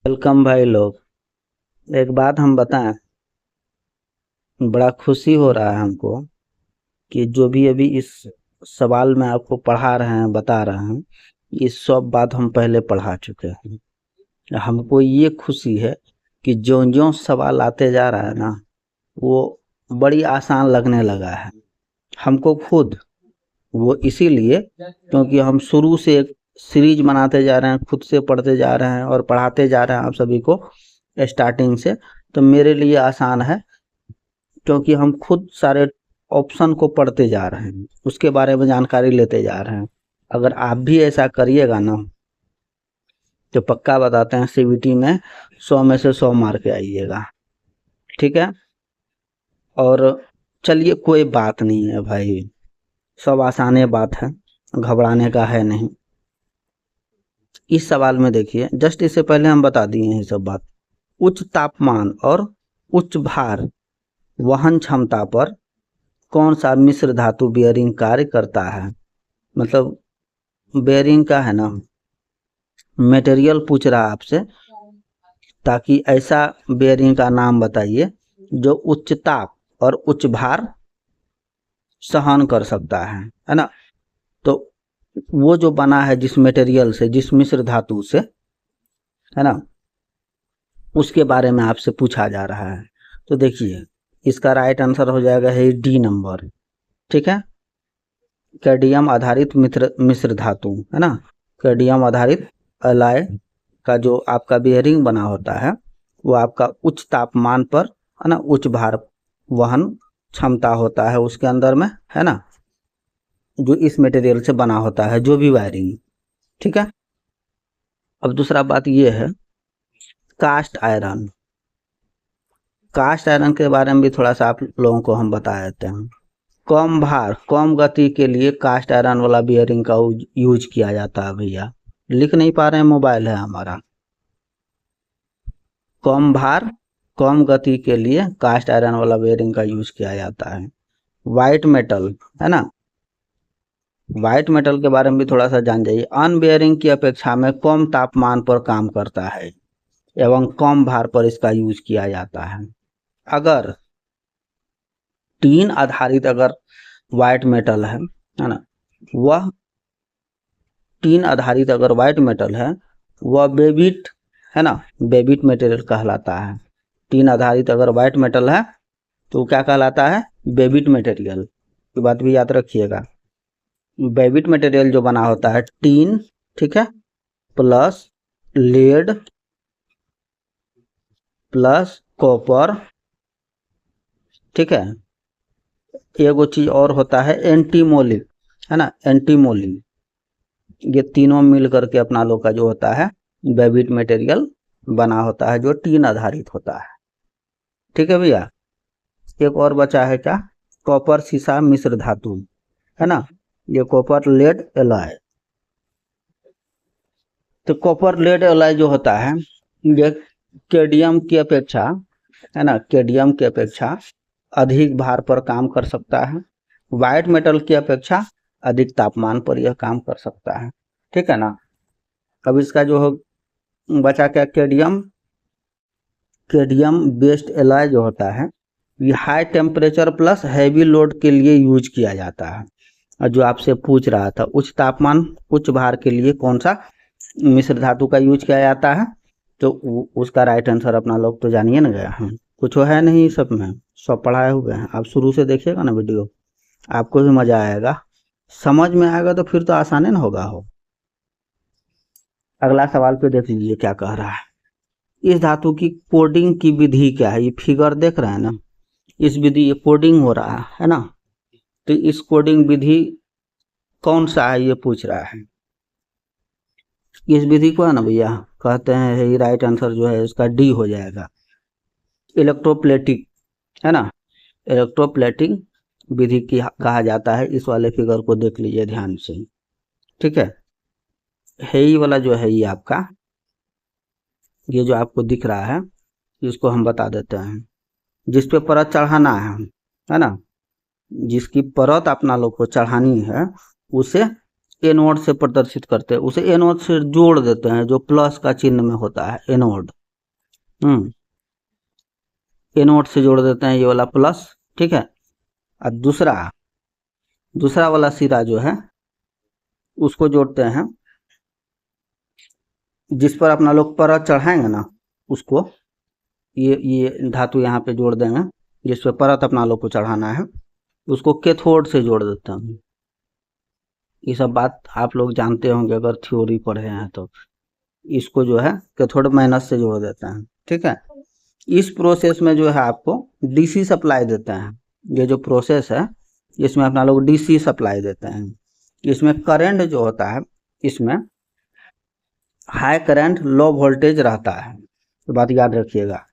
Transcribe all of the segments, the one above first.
Welcome भाई लोग। एक बात हम बताएं, बड़ा खुशी हो रहा है हमको कि जो भी अभी इस सवाल में आपको पढ़ा रहे हैं, बता रहे हैं, ये सब बात हम पहले पढ़ा चुके हैं। हमको ये खुशी है कि जो सवाल आते जा रहा है ना, वो बड़ी आसान लगने लगा है हमको खुद। वो इसीलिए क्योंकि हम शुरू से एक सीरीज बनाते जा रहे हैं, खुद से पढ़ते जा रहे हैं और पढ़ाते जा रहे हैं आप सभी को स्टार्टिंग से। तो मेरे लिए आसान है क्योंकि हम खुद सारे ऑप्शन को पढ़ते जा रहे हैं, उसके बारे में जानकारी लेते जा रहे हैं। अगर आप भी ऐसा करिएगा ना, तो पक्का बताते हैं सीबीटी में 100 में से 100 मार्क आइएगा। ठीक है। और चलिए, कोई बात नहीं है भाई, सब आसाने बात है, घबराने का है नहीं। इस सवाल में देखिए, जस्ट इससे पहले हम बता दिए हैं सब बात। उच्च तापमान और उच्च भार वहन क्षमता पर कौन सा मिश्र धातु बेयरिंग कार्य करता है। मतलब बेयरिंग का है ना, मटेरियल पूछ रहा है आपसे, ताकि ऐसा बेयरिंग का नाम बताइए जो उच्च ताप और उच्च भार सहन कर सकता है ना। तो वो जो बना है जिस मटेरियल से, जिस मिश्र धातु से, है ना, उसके बारे में आपसे पूछा जा रहा है। तो देखिए, इसका राइट आंसर हो जाएगा है डी नंबर। ठीक है। कैडमियम आधारित मिश्र धातु, है ना, कैडमियम आधारित एलॉय का जो आपका बेयरिंग बना होता है, वो आपका उच्च तापमान पर, है ना, उच्च भार वहन क्षमता होता है उसके अंदर में, है ना, जो इस मटेरियल से बना होता है जो भी वायरिंग। ठीक है। अब दूसरा बात ये है, कास्ट आयरन। कास्ट आयरन के बारे में भी थोड़ा सा आप लोगों को हम बता देते हैं। कम भार कम गति के लिए कास्ट आयरन वाला बियरिंग का यूज किया जाता है। भैया लिख नहीं पा रहे हैं, मोबाइल है हमारा। कम भार कम गति के लिए कास्ट आयरन वाला बियरिंग का यूज किया जाता है। व्हाइट मेटल, है ना, व्हाइट मेटल के बारे में भी थोड़ा सा जान जाइए। अनबियरिंग की अपेक्षा में कम तापमान पर काम करता है एवं कम भार पर इसका यूज किया जाता है। अगर टीन आधारित अगर व्हाइट मेटल है ना, वह टीन आधारित अगर व्हाइट मेटल है, वह बेबिट, है ना, बेबिट मटेरियल कहलाता है। टीन आधारित अगर व्हाइट मेटल है तो क्या कहलाता है, बेबिट मटेरियल। की बात भी याद रखिएगा। बेबिट मटेरियल जो बना होता है टीन, ठीक है, प्लस लेड प्लस कॉपर। ठीक है। एगो चीज और होता है एंटीमोली, है ना, एंटीमोली। ये तीनों मिल करके अपना लोग का जो होता है बेबिट मटेरियल बना होता है जो टीन आधारित होता है। ठीक है भैया। एक और बचा है क्या, कॉपर सीसा मिश्र धातु, है ना, ये कॉपर लेड एलॉय। तो कॉपर लेड एलॉय जो होता है, ये कैडमियम की अपेक्षा, है ना, कैडमियम की अपेक्षा अधिक भार पर काम कर सकता है। व्हाइट मेटल की अपेक्षा अधिक तापमान पर यह काम कर सकता है। ठीक है ना। अब इसका जो बचा क्या, कैडमियम, कैडमियम बेस्ड एलॉय जो होता है, ये high temperature plus heavy load के लिए यूज किया जाता है। और जो आपसे पूछ रहा था, उच्च तापमान उच्च भार के लिए कौन सा मिश्र धातु का यूज किया जाता है, तो उसका राइट आंसर अपना लोग तो जानिए ना गया है। कुछ है नहीं, सब में सब पढ़ाए हुए हैं। आप शुरू से देखिएगा ना वीडियो, आपको भी मजा आएगा, समझ में आएगा तो फिर तो आसानी ना होगा हो। अगला सवाल पे देख लीजिए क्या कह रहा है। इस धातु की कोडिंग की विधि क्या है। ये फिगर देख रहे हैं ना, इस विधि, ये कोडिंग हो रहा है ना, तो इस कोडिंग विधि कौन सा है ये पूछ रहा है। इस विधि को है ना भैया, कहते हैं, ये राइट आंसर जो है इसका डी हो जाएगा, इलेक्ट्रोप्लेटिक, है ना, इलेक्ट्रोप्लेटिक विधि की कहा जाता है। इस वाले फिगर को देख लीजिए ध्यान से। ठीक है। ये वाला जो है, ये आपका, ये जो आपको दिख रहा है, इसको हम बता देते हैं। जिस पे परत चढ़ाना है ना, जिसकी परत अपना लोग को चढ़ानी है, उसे एनोड से प्रदर्शित करते हैं, उसे एनोड से जोड़ देते हैं, जो प्लस का चिन्ह में होता है एनोड। एनोड से जोड़ देते हैं ये वाला प्लस, ठीक है। और दूसरा वाला सिरा जो है उसको जोड़ते हैं, जिस पर अपना लोग परत चढ़ाएंगे ना उसको, ये धातु यहाँ पे जोड़ देंगे, जिस पे परत अपना लोग को चढ़ाना है उसको कैथोड से जोड़ देते हैं। ये सब बात आप लोग जानते होंगे अगर थ्योरी पढ़े हैं तो। इसको जो है कैथोड माइनस से जोड़ देते हैं, ठीक है। इस प्रोसेस में जो है आपको डीसी सप्लाई देते हैं। ये जो प्रोसेस है इसमें अपना लोग डीसी सप्लाई देते हैं। इसमें करंट जो होता है, इसमें हाई करंट लो वोल्टेज रहता है, तो बात याद रखिएगा।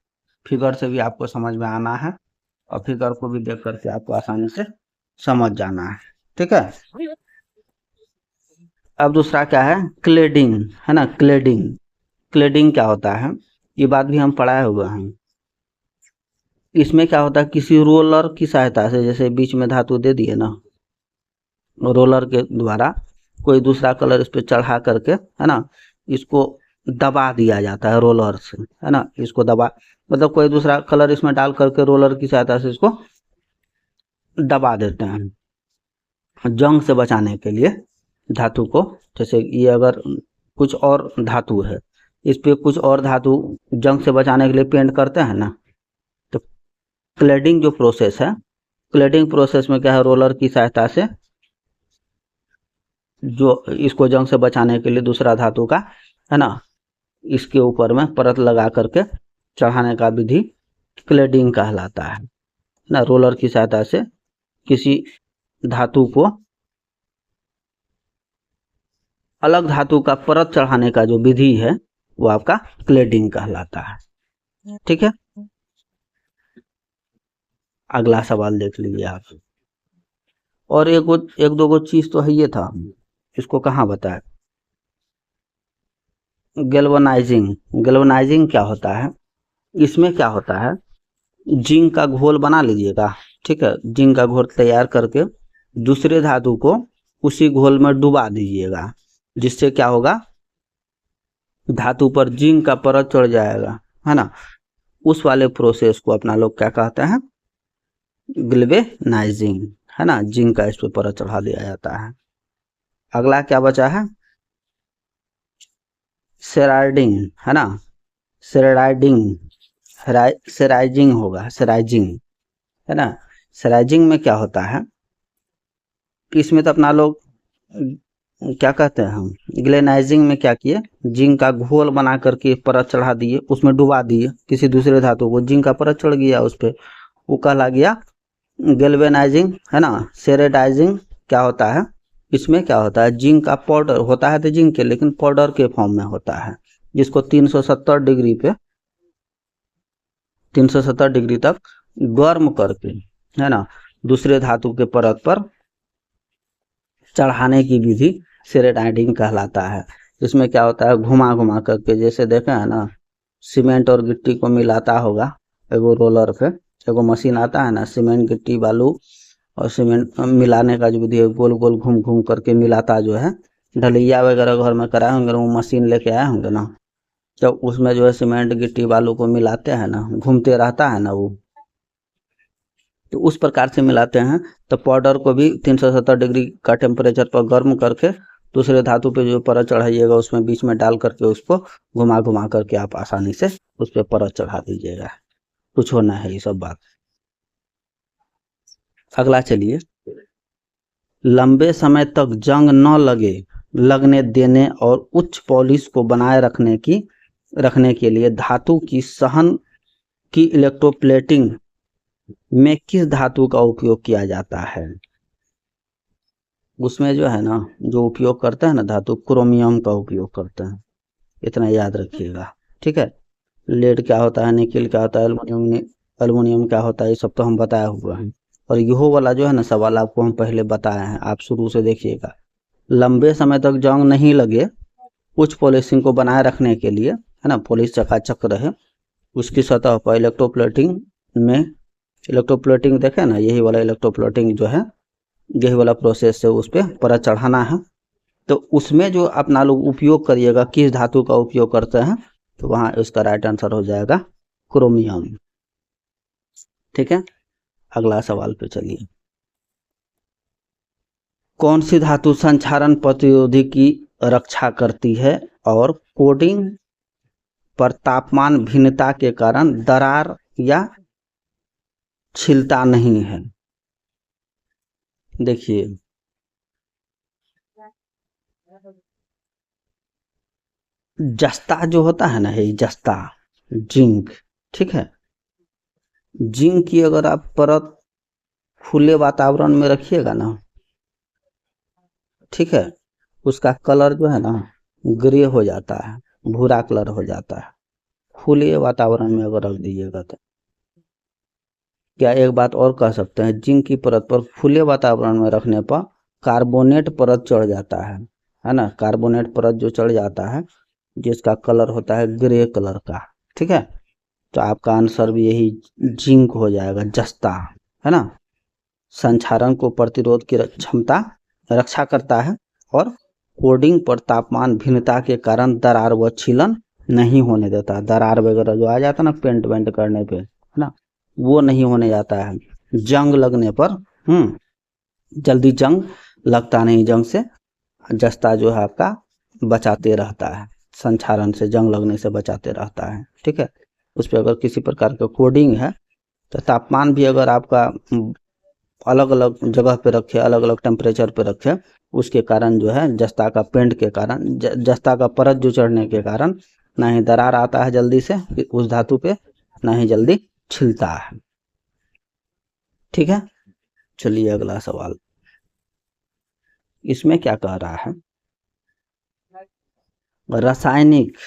फिगर से भी आपको समझ में आना है और फिगर को भी देख करके आपको आसानी से समझ जाना है, ठीक है। अब दूसरा क्या है, क्लेडिंग, है ना। क्लेडिंग क्या होता है, ये बात भी हम पढ़ाए हुए हैं। इसमें क्या होता है, किसी रोलर की सहायता से, जैसे बीच में धातु दे दिए ना, रोलर के द्वारा कोई दूसरा कलर इस पे चढ़ा करके, है ना, इसको दबा दिया जाता है रोलर से, है ना। इसको दबा मतलब कोई दूसरा कलर इसमें डाल करके रोलर की सहायता से इसको दबा देते हैं जंग से बचाने के लिए धातु को। जैसे ये अगर कुछ और धातु है, इस पे कुछ और धातु जंग से बचाने के लिए पेंट करते हैं ना, तो क्लेडिंग जो प्रोसेस है, क्लेडिंग प्रोसेस में क्या है, रोलर की सहायता से जो इसको जंग से बचाने के लिए दूसरा धातु का, है ना, इसके ऊपर में परत लगा करके चढ़ाने का विधि क्लेडिंग कहलाता है ना। रोलर की सहायता से किसी धातु को अलग धातु का परत चढ़ाने का जो विधि है वो आपका क्लेडिंग कहलाता है, ठीक है। अगला सवाल देख लीजिए आप। और एक दो गो चीज तो है, ये था, इसको कहाँ बताया। गैल्वेनाइजिंग क्या होता है, इसमें क्या होता है, जिंक का घोल बना लीजिएगा, ठीक है। जिंक का घोल तैयार करके दूसरे धातु को उसी घोल में डुबा दीजिएगा, जिससे क्या होगा, धातु पर जिंक का परत चढ़ जाएगा, है ना। उस वाले प्रोसेस को अपना लोग क्या कहते हैं, गैल्वेनाइजिंग, है ना। जिंक का इस पे परत चढ़ा दिया जाता है। अगला क्या बचा है, सेराइडिंग, है ना। सेराइजिंग होगा, सेराइजिंग, है ना। सेराइजिंग में क्या होता है, इसमें तो अपना लोग क्या कहते हैं, हम ग्लेनाइजिंग में क्या किए, जिंक का घोल बना करके परत चढ़ा दिए, उसमें डुबा दिए किसी दूसरे धातु को, जिंक का परत चढ़ गया उस पर, वो कहला गया गैल्वेनाइजिंग, है ना। सेरेडाइजिंग क्या होता है, इसमें क्या होता है, जिंक का पाउडर होता है, तो जिंक के लेकिन पाउडर के फॉर्म में होता है, जिसको 370 डिग्री पे 370 डिग्री तक गर्म करके, है ना, दूसरे धातु के परत पर चढ़ाने की विधि सेरेडाइजिंग कहलाता है। इसमें क्या होता है, घुमा घुमा करके, जैसे देखे है ना, सीमेंट और गिट्टी को मिलाता होगा एगो रोलर पे, एगो मशीन आता है ना, सीमेंट गिट्टी बालू और सीमेंट मिलाने का जो विधि है, गोल गोल घूम घूम करके मिलाता जो है, ढलैया वगैरह घर में कराए होंगे, वो मशीन लेके आए होंगे ना, जब उसमें जो है सीमेंट गिट्टी बालू को मिलाते हैं ना, घूमते रहता है ना वो, तो उस प्रकार से मिलाते हैं। तो पाउडर को भी 370 डिग्री का टेम्परेचर पर गर्म करके दूसरे धातु पे जो परत चढ़ाइएगा उसमें बीच में डाल करके उसको घुमा घुमा करके आप आसानी से उस पर परत चढ़ा दीजिएगा, कुछ होना है ये सब बात। अगला चलिए, लंबे समय तक जंग न लगने देने और उच्च पॉलिश को बनाए रखने के लिए धातु की सहन की इलेक्ट्रोप्लेटिंग में किस धातु का उपयोग किया जाता है। उसमें जो है ना, जो उपयोग करते हैं ना धातु, क्रोमियम का उपयोग करते हैं, इतना याद रखिएगा, ठीक है। लेड क्या होता है, निकेल क्या होता है, एल्युमिनियम क्या होता है, ये सब तो हम बताया हुआ है। और यहो वाला जो है ना सवाल आपको हम पहले बताए हैं, आप शुरू से देखिएगा। लंबे समय तक जंग नहीं लगे, उच्च पॉलिशिंग को बनाए रखने के लिए, है ना, पॉलिश चकाचक रहे, उसकी सतह पर इलेक्ट्रोप्लेटिंग देखे ना, यही वाला इलेक्ट्रोप्लेटिंग जो है, यही वाला प्रोसेस से उस पर परत चढ़ाना है, तो उसमें जो अपना लोग उपयोग करिएगा, किस धातु का उपयोग करते हैं, तो वहां इसका राइट आंसर हो जाएगा क्रोमियम। ठीक है, अगला सवाल पे चलिए। कौन सी धातु संक्षारण प्रतिरोधी की रक्षा करती है और कोडिंग पर तापमान भिन्नता के कारण दरार या छिलता नहीं है? देखिए, जस्ता जो होता है ना, ये जस्ता, जिंक, ठीक है, जिंक की अगर आप परत खुले वातावरण में रखिएगा ना, ठीक है, उसका कलर जो है ना ग्रे हो जाता है, भूरा कलर हो जाता है। खुले वातावरण में अगर रख दीजिएगा तो क्या एक बात और कह सकते हैं, जिंक की परत पर खुले वातावरण में रखने पर कार्बोनेट परत चढ़ जाता है ना, कार्बोनेट परत जो चढ़ जाता है जिसका कलर होता है ग्रे कलर का। ठीक है, तो आपका आंसर भी यही जिंक हो जाएगा, जस्ता, है ना। संक्षारण को प्रतिरोध की क्षमता रक्षा करता है और कोडिंग पर तापमान भिन्नता के कारण दरार व छीलन नहीं होने देता। दरार वगैरह जो आ जाता है ना पेंट वेंट करने पे, है ना, वो नहीं होने जाता है। जंग लगने पर जल्दी जंग लगता नहीं, जंग से जस्ता जो है आपका बचाते रहता है, संक्षारण से जंग लगने से बचाते रहता है। ठीक है, उस पर अगर किसी प्रकार का कोडिंग है तो तापमान भी अगर आपका अलग अलग जगह पे रखे, अलग अलग टेम्परेचर पे रखे, उसके कारण जो है जस्ता का पेंट के कारण, जस्ता का परत जो चढ़ने के कारण ना ही दरार आता है जल्दी से उस धातु पे, ना ही जल्दी छिलता है। ठीक है, चलिए अगला सवाल। इसमें क्या कह रहा है, रासायनिक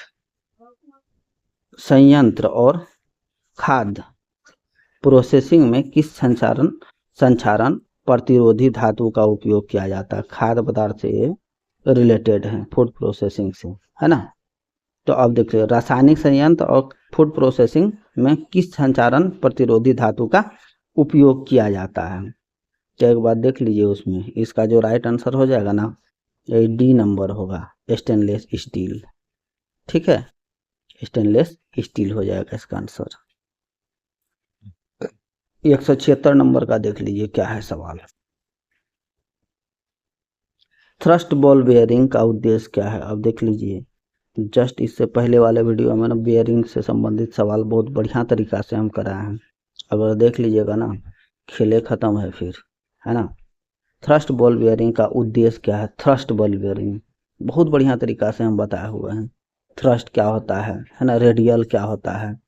संयंत्र और खाद्य प्रोसेसिंग में किस संक्षारण प्रतिरोधी धातु का उपयोग किया जाता है? खाद्य पदार्थ से रिलेटेड है, फूड प्रोसेसिंग से, है ना। तो अब देखिए, रासायनिक संयंत्र और फूड प्रोसेसिंग में किस संक्षारण प्रतिरोधी धातु का उपयोग किया जाता है? तो एक बात देख लीजिए, उसमें इसका जो राइट आंसर हो जाएगा ना, ये डी नंबर होगा, स्टेनलेस स्टील। ठीक है, स्टेनलेस स्टील हो जाएगा इसका आंसर। 176 नंबर का देख लीजिए क्या है सवाल। थ्रस्ट बॉल बेयरिंग का उद्देश्य क्या है? अब देख लीजिए, जस्ट इससे पहले वाले वीडियो में ना बेयरिंग से संबंधित सवाल बहुत बढ़िया तरीका से हम कराए हैं, अगर देख लीजिएगा ना खेले खत्म है फिर, है ना। थ्रस्ट बॉल बेयरिंग का उद्देश्य क्या है? थ्रस्ट बॉल बेयरिंग बहुत बढ़िया तरीका से हम बताए हुए हैं। थ्रस्ट क्या होता है ना, रेडियल क्या होता है,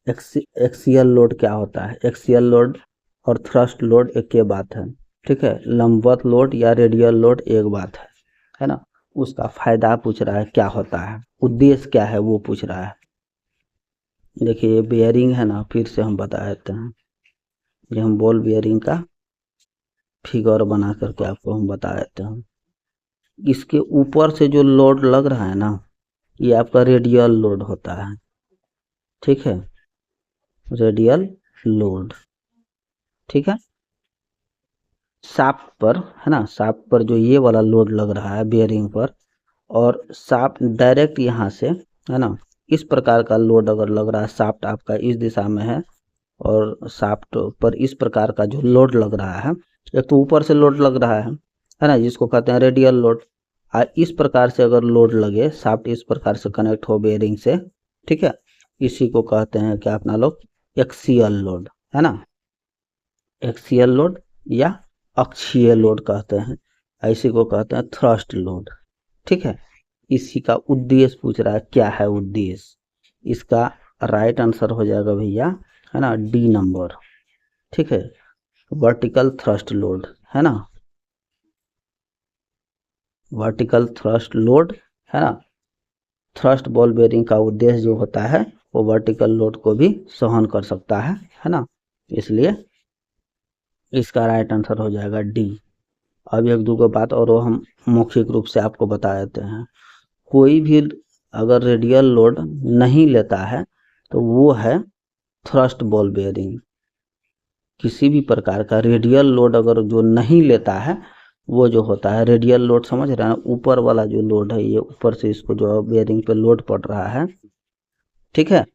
एक्सियल लोड क्या होता है। एक्सियल लोड और थ्रस्ट लोड एक ही बात है, ठीक है। लंबवत लोड या रेडियल लोड एक बात है ना। उसका फायदा पूछ रहा है क्या होता है, उद्देश्य क्या है वो पूछ रहा है। देखिए ये बेयरिंग है ना, फिर से हम बता देते हैं, ये हम बॉल बेयरिंग का फिगर बना करके आपको हम बता देते हैं। इसके ऊपर से जो लोड लग रहा है ना, ये आपका रेडियल लोड होता है, ठीक है, रेडियल लोड, ठीक है। शाफ्ट पर, है ना, शाफ्ट पर जो ये वाला लोड लग रहा है बेयरिंग पर, और शाफ्ट डायरेक्ट यहाँ से, है ना, इस प्रकार का लोड अगर लग रहा है, शाफ्ट आपका इस दिशा में है और शाफ्ट पर इस प्रकार का जो लोड लग रहा है, एक तो ऊपर से लोड लग रहा है ना, जिसको कहते हैं रेडियल लोड। इस प्रकार से अगर लोड लगे, शाफ्ट इस प्रकार से कनेक्ट हो बेयरिंग से, ठीक है, इसी को कहते हैं क्या अपना लोग, एक्सियल लोड, है ना। एक्सियल लोड या अक्षीय लोड कहते हैं, इसी को कहते हैं थ्रस्ट लोड, ठीक है। इसी का उद्देश्य पूछ रहा है, क्या है उद्देश्य? इसका राइट आंसर हो जाएगा भैया, है ना, डी नंबर, ठीक है, वर्टिकल थ्रस्ट लोड, है ना, वर्टिकल थ्रस्ट लोड, है ना। थ्रस्ट बॉल बेयरिंग का उद्देश्य जो होता है वो वर्टिकल लोड को भी सहन कर सकता है ना, इसलिए इसका राइट आंसर हो जाएगा डी। अब एक दो बात और वो हम मौखिक रूप से आपको बता देते हैं। कोई भी अगर रेडियल लोड नहीं लेता है तो वो है थ्रस्ट बॉल बेयरिंग। किसी भी प्रकार का रेडियल लोड अगर जो नहीं लेता है वो जो होता है रेडियल लोड, समझ रहे हैं, ऊपर वाला जो लोड है, ये ऊपर से इसको जो बेयरिंग पे लोड पड़ रहा है, ठीक है,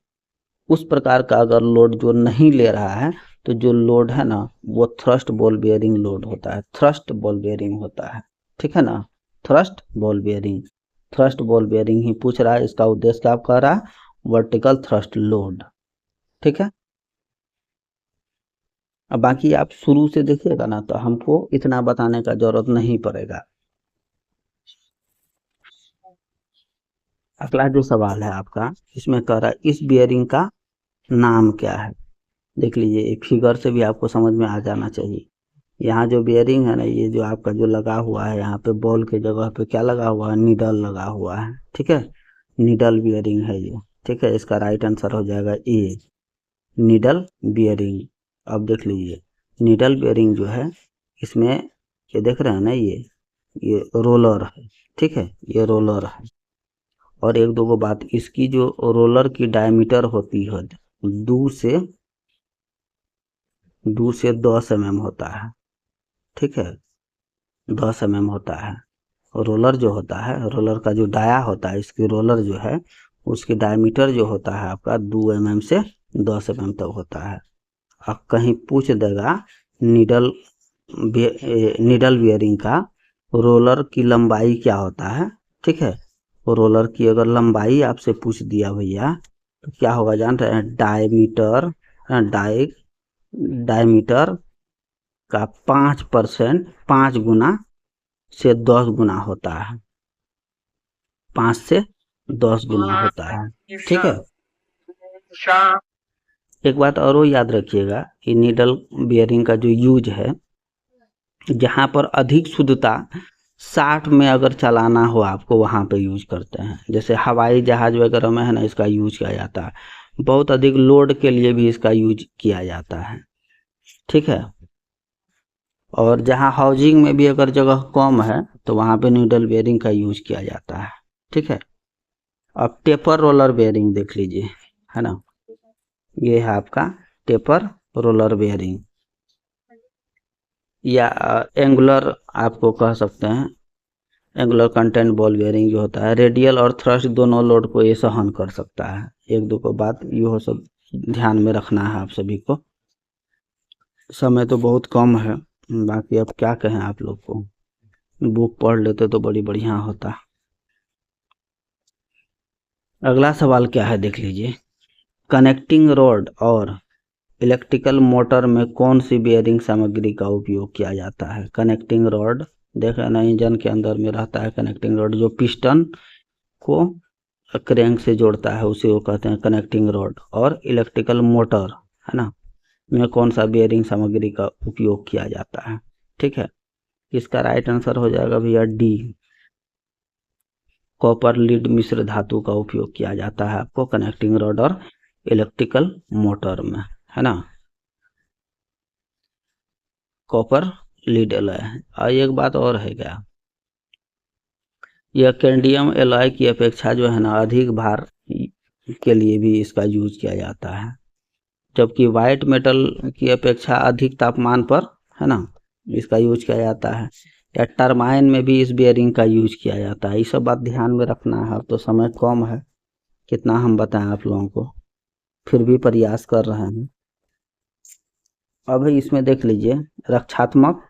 उस प्रकार का अगर लोड जो नहीं ले रहा है, तो जो लोड है ना वो थ्रस्ट बॉल बेयरिंग लोड होता है, थ्रस्ट बॉल बेयरिंग होता है, ठीक है ना, thrust ball bearing. Thrust ball bearing ही पूछ रहा है, इसका उद्देश्य क्या कह रहा है, वर्टिकल थ्रस्ट लोड, ठीक है। अब बाकी आप शुरू से देखिएगा ना तो हमको इतना बताने का जरूरत नहीं पड़ेगा। अगला जो सवाल है आपका, इसमें कह रहा है इस बियरिंग का नाम क्या है। देख लीजिए, फिगर से भी आपको समझ में आ जाना चाहिए। यहाँ जो बियरिंग है ना, ये जो आपका जो लगा हुआ है, यहाँ पे बॉल के जगह पे क्या लगा हुआ है, नीडल लगा हुआ है, ठीक है, नीडल बियरिंग है ये, ठीक है। इसका राइट आंसर हो जाएगा ए, नीडल बियरिंग। अब देख लीजिए, नीडल बियरिंग जो है, इसमें ये देख रहे हैं ना, ये रोलर है, ठीक है, ये रोलर है। और एक दो बात, इसकी जो रोलर की डायमीटर होती है, दूर से 10 mm होता है, ठीक है, 10 mm होता है। रोलर जो होता है, रोलर का जो डाया होता है, इसकी रोलर जो है, उसकी डायमीटर जो होता है आपका 2 mm से 10 mm तक होता है। अब कहीं पूछ देगा नीडल नीडल बियरिंग का रोलर की लंबाई क्या होता है, ठीक है। रोलर की अगर लंबाई आपसे पूछ दिया भैया, तो क्या होगा जान रहे हैं, डायमीटर, डायमीटर का 5%, 5 गुना से 10 गुना होता है, 5 से 10 गुना होता है, ठीक है। एक बात और याद रखिएगा कि नीडल बियरिंग का जो यूज है, जहाँ पर अधिक शुद्धता 60 में अगर चलाना हो आपको, वहाँ पे यूज करते हैं। जैसे हवाई जहाज वगैरह में है ना, इसका यूज किया जाता है। बहुत अधिक लोड के लिए भी इसका यूज किया जाता है, ठीक है। और जहाँ हाउसिंग में भी अगर जगह कम है, तो वहाँ पे नीडल बेयरिंग का यूज किया जाता है, ठीक है। अब टेपर रोलर बेयरिंग देख लीजिए, है ना, ये है आपका टेपर रोलर बेयरिंग, या एंगुलर आपको कह सकते हैं। एंगुलर कंटेंट बॉल बेयरिंग जो होता है, रेडियल और थ्रस्ट दोनों लोड को ये सहन कर सकता है। एक दो को बात ये सब ध्यान में रखना है आप सभी को। समय तो बहुत कम है, बाकी अब क्या कहें आप लोग को, बुक पढ़ लेते तो बड़ी बढ़िया होता। अगला सवाल क्या है देख लीजिए, कनेक्टिंग रॉड और इलेक्ट्रिकल मोटर में कौन सी बेयरिंग सामग्री का उपयोग किया जाता है। कनेक्टिंग रॉड, देखे ना, इंजन के अंदर में रहता है कनेक्टिंग रॉड, जो पिस्टन को क्रैंक से जोड़ता है, उसे वो कहते हैं कनेक्टिंग रॉड। और इलेक्ट्रिकल मोटर, है ना, में कौन सा बेयरिंग सामग्री का उपयोग किया जाता है, ठीक है। इसका राइट आंसर हो जाएगा भैया डी, कॉपर लीड मिश्र धातु का उपयोग किया जाता है आपको कनेक्टिंग रॉड और इलेक्ट्रिकल मोटर में, है ना, कॉपर लीड एलॉय है। और एक बात और है क्या, यह कैडमियम एलॉय की अपेक्षा जो है ना, अधिक भार के लिए भी इसका यूज किया जाता है, जबकि वाइट मेटल की अपेक्षा अधिक तापमान पर, है ना, इसका यूज किया जाता है। या टरबाइन में भी इस बेयरिंग का यूज किया जाता है। ये सब बात ध्यान में रखना है। अब तो समय कम है, कितना हम बताएं आप लोगों को, फिर भी प्रयास कर रहे हैं। अब इसमें देख लीजिए, रक्षात्मक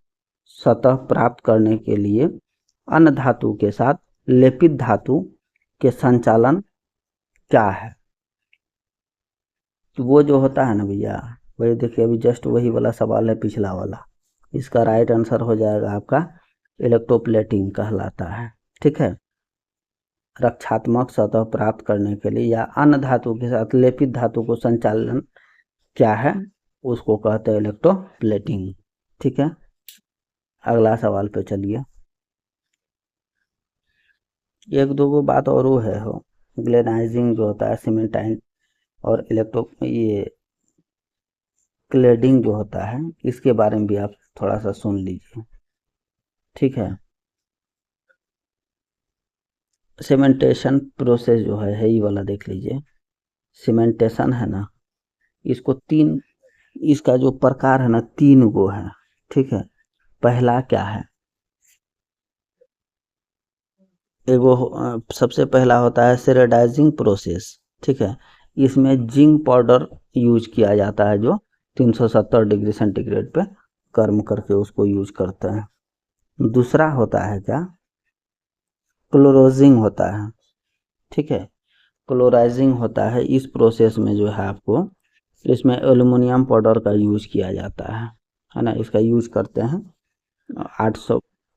सतह प्राप्त करने के लिए अन्य धातु के साथ लेपित धातु के संचालन क्या है। तो वो जो होता है ना भैया, वही देखिए, अभी जस्ट वही वाला सवाल है पिछला वाला। इसका राइट आंसर हो जाएगा आपका इलेक्ट्रोप्लेटिंग कहलाता है, ठीक है। रक्षात्मक सतह प्राप्त करने के लिए या अन्य धातु के साथ लेपित धातु को संचालन क्या है, उसको कहते हैं इलेक्ट्रोप्लेटिंग, ठीक है। अगला सवाल पे चलिए, एक दो बात और वो है, हो ग्लेनाइजिंग जो होता है, सीमेंटाइन और ये क्लेडिंग जो होता है, इसके बारे में भी आप थोड़ा सा सुन लीजिए, ठीक है। सीमेंटेशन प्रोसेस जो है ये वाला देख लीजिए। सीमेंटेशन है ना, इसको इसका जो प्रकार है ना, 3 गो है, ठीक है। पहला क्या है, एगो सबसे पहला होता है सेरेडाइजिंग प्रोसेस, ठीक है। इसमें जिंक पाउडर यूज किया जाता है जो 370 डिग्री सेंटीग्रेड पे गर्म करके उसको यूज करते हैं। दूसरा होता है क्या, क्लोरोजिंग होता है, ठीक है। क्लोराइजिंग होता है, इस प्रोसेस में जो है आपको इसमें एल्युमिनियम पाउडर का यूज किया जाता है ना। इसका यूज करते हैं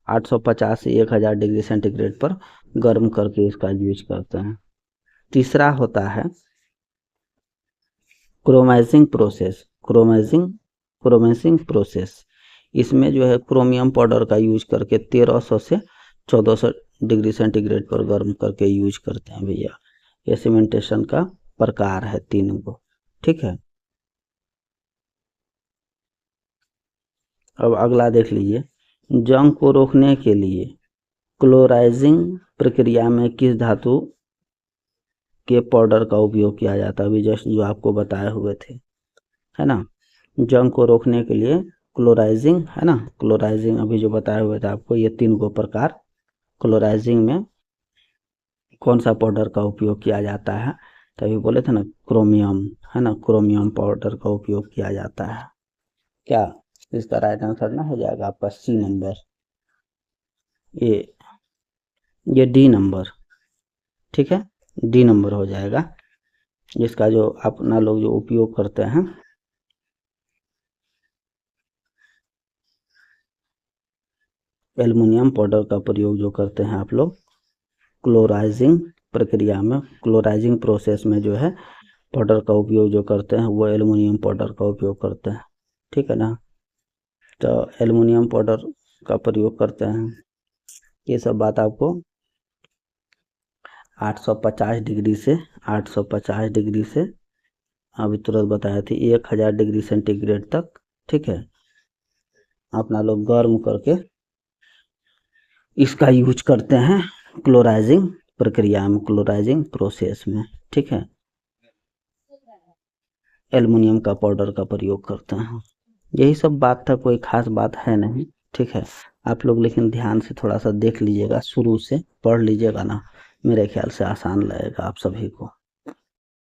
850 से 1000 डिग्री सेंटीग्रेड पर गर्म करके इसका यूज करते हैं। तीसरा होता है क्रोमाइजिंग प्रोसेस, क्रोमेसिंग प्रोसेस। इसमें जो है क्रोमियम पाउडर का यूज करके 1300 से 1400 डिग्री सेंटीग्रेड पर गर्म करके यूज करते हैं भैया। ये सीमेंटेशन का प्रकार है 3 को, ठीक है। अब अगला देख लीजिए, जंग को रोकने के लिए क्लोराइजिंग प्रक्रिया में किस धातु के पाउडर का उपयोग किया जाता है, अभी जस्ट जो आपको बताए हुए थे, है ना। जंग को रोकने के लिए क्लोराइजिंग, है ना, क्लोराइजिंग अभी जो बताए हुए थे आपको, ये 3 को प्रकार। क्लोराइजिंग में कौन सा पाउडर का उपयोग किया जाता है, तभी बोले थे ना क्रोमियम, है ना, क्रोमियम पाउडर का उपयोग किया जाता है। क्या इसका राइट आंसर ना हो जाएगा आपका सी नंबर, ये डी नंबर, ठीक है, डी नंबर हो जाएगा। जिसका जो अपना लोग जो उपयोग करते हैं एल्युमिनियम पाउडर का प्रयोग जो करते हैं आप लोग क्लोराइजिंग प्रक्रिया में, क्लोराइजिंग प्रोसेस में जो है पाउडर का उपयोग जो करते हैं वो एल्युमिनियम पाउडर का उपयोग करते हैं, ठीक है ना। तो एल्युमिनियम पाउडर का प्रयोग करते हैं, ये सब बात आपको 850 डिग्री से 850 डिग्री से अभी तुरंत बताया थी 1000 डिग्री सेंटीग्रेड तक, ठीक है, अपना लोग गर्म करके इसका यूज करते हैं क्लोराइजिंग प्रक्रिया में, क्लोराइजिंग प्रोसेस में, ठीक है। एल्युमिनियम का पाउडर का प्रयोग करते हैं। यही सब बात था, कोई खास बात है नहीं, ठीक है। आप लोग लेकिन ध्यान से थोड़ा सा देख लीजिएगा, शुरू से पढ़ लीजिएगा ना, मेरे ख्याल से आसान लगेगा आप सभी को।